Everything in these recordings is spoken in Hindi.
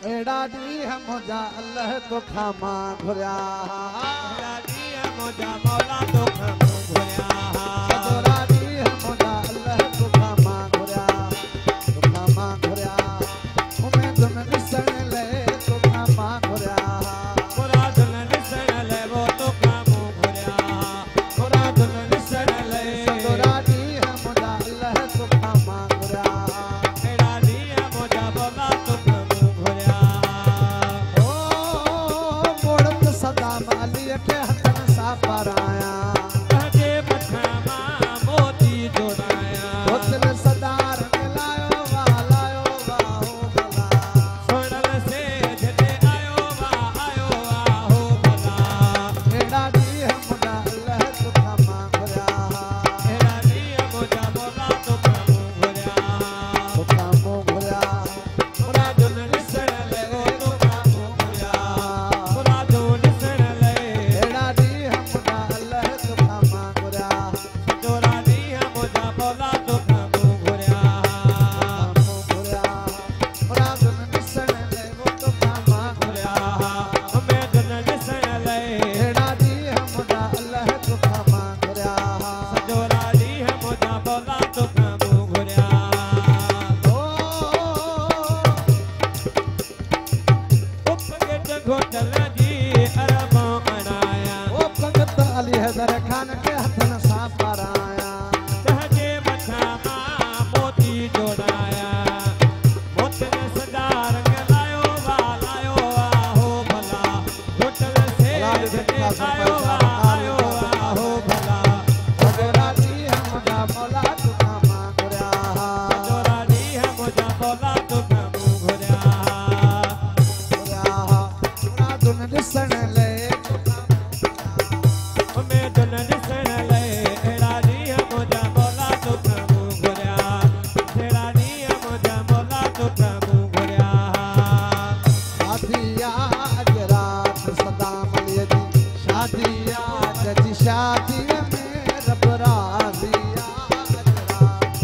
एड़ा दी है मुझा अल्लाह तो खामा घुरिया एड़ा दी है मुझा मौला तो खामा घुरिया सजोरा दी है मुझा अल्लाह तो खामा घुरिया उमे दुन दिसण ले तो खामा घुरिया पूरा दुन दिसण ले वो तो खामा घुरिया पूरा दुन दिसण ले सजोरा दी है मुझा अल्लाह तो खामा घुरिया एड़ा दी है मुझा मौला तो खामा घुरिया ओ मोड़त सदा माली के हथन सा पराया तहजे मठामा मोती जोड़ाया बोतल सदा रंग लायो वाहो भला सोनल से जते आयो वाहो भला एड़ा दी है मुझा अल्लाह तो खामा घुरिया एड़ा दी है मुझा मौला तो खामा घुरिया तो खामो घुरिया पूरा दुन दिसण ले वो तो खामा घुरिया पूरा दुन दिसण ले एड़ा दी है मुझा अल्लाह तो खामा घुरिया जोरा दी है मुझा मौला तो खामा घुरिया पूरा दुन दिसण ले वो तो खामा घुरिया हमें दुन दिसण ले एड़ा दी है मुझा अल्लाह तो खामा घुरिया जोरा दी है मुझा मौला तो खामा घुरिया उपगट घोटल जी अरबों अड़ाया ओ भगत अली हैदर खान के हथन सा पराया तहजे मठामा मोती जोड़ाया मोतन सदा रंग लायो वाहो भला घोटल से जते आयो वाहो भला सजोरा दी है मुझा मौला तो खामा घुरिया जोरा दी है मुझा मौला तो खामा घुरिया पूरा दुन दिसण ले हमें दुन दिसण ले एड़ा दी है मुझा मौला तो खामा घुरिया एड़ा दी है मुझा मौला तो खामा घुरिया शादिया अज रात सदा मलिया जी शादिया जज शादी में रब राजिया अज रात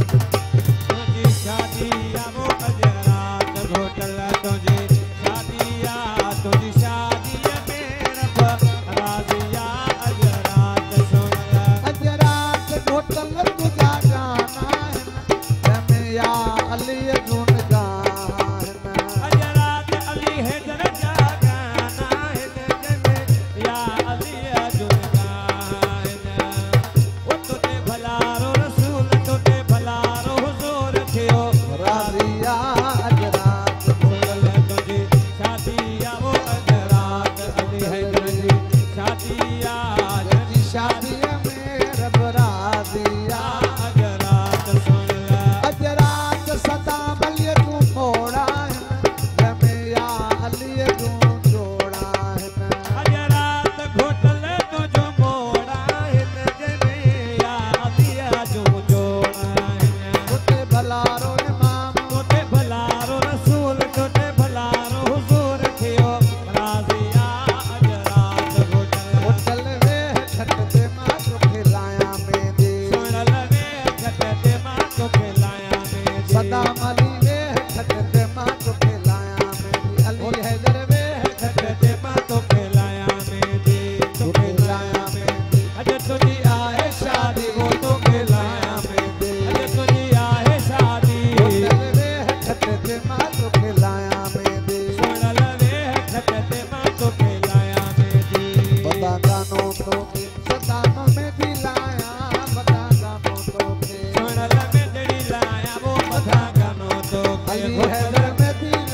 तुझी शादी वो अजरात घोटल तुझी शादिया तुझी शादी मेरा राजिया अजरात सुन अज रात घोटल तुझा गाना है मैं या अली गुन गाना अजरात अली है दरजा गाना है जने या अली अर्जुन गाना वो तुझे भलारो रसूल तुझे भलारो हुजूर थियो राजिया अज रात घोटल तुझी शादिया वो अजरात अली है तुझी शादिया जज शादी में रब राजिया अजरात सुन ले अज रात सदा मलिया तू मोड़ा है मैं या अली गुन जोड़ा है अजरात घोटल तुझो मोड़ा है जने या अली अर्जुन जोड़ा है तोते भलारो इमाम तोते भलारो रसूल तोते भलारो हुजूर थियो राजिया अजरात घोटल होटल वे खटते मां तो खिलाया में दे सुनल वे खटते मां तो खिलाया में सदा मली वे खटते मां तो खिलाया में दे अली हैदर वे खटते मां तो खिलाया में दे तो खिलाया में अज तुझी आए शादी वो तो खिलाया में दे अज तुझी आए शादी होटल वे खटते मां तो खिलाया में दे सुनल वे खटते मां तो खिलाया में दे बता गानो तो के सदा में दिलाया बता गानो तो के सुनल में जड़ी लाया वो बधा गानो तो अली हैदर में दिलाया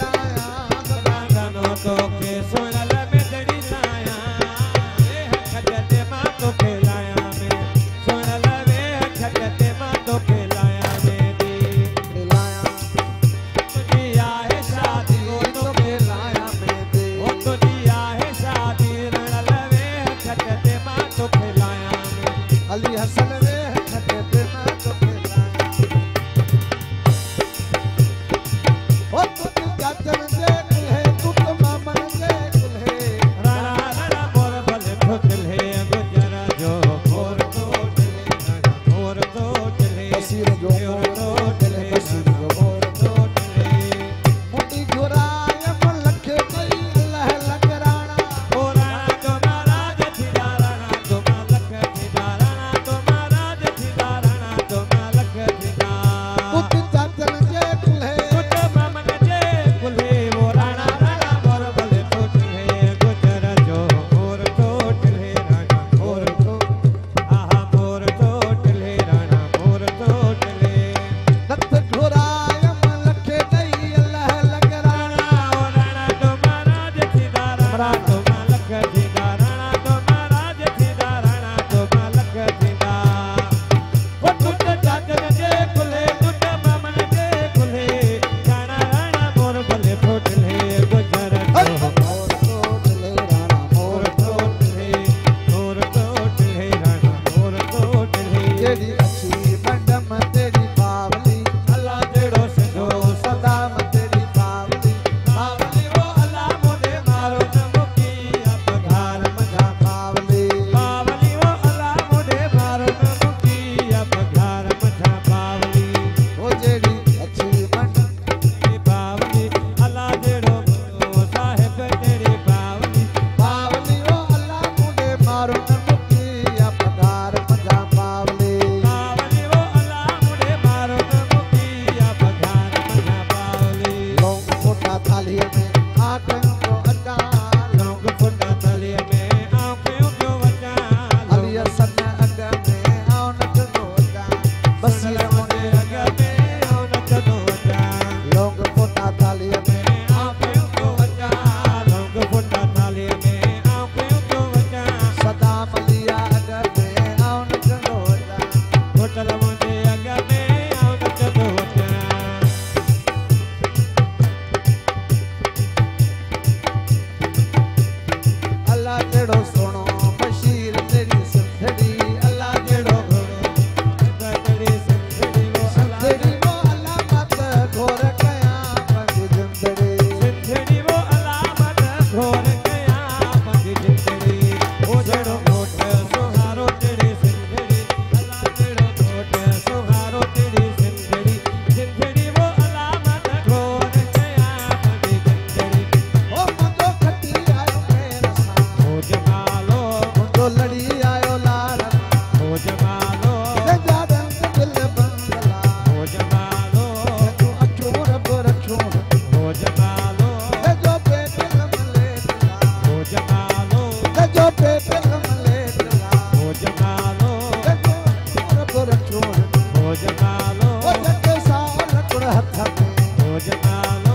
जमालो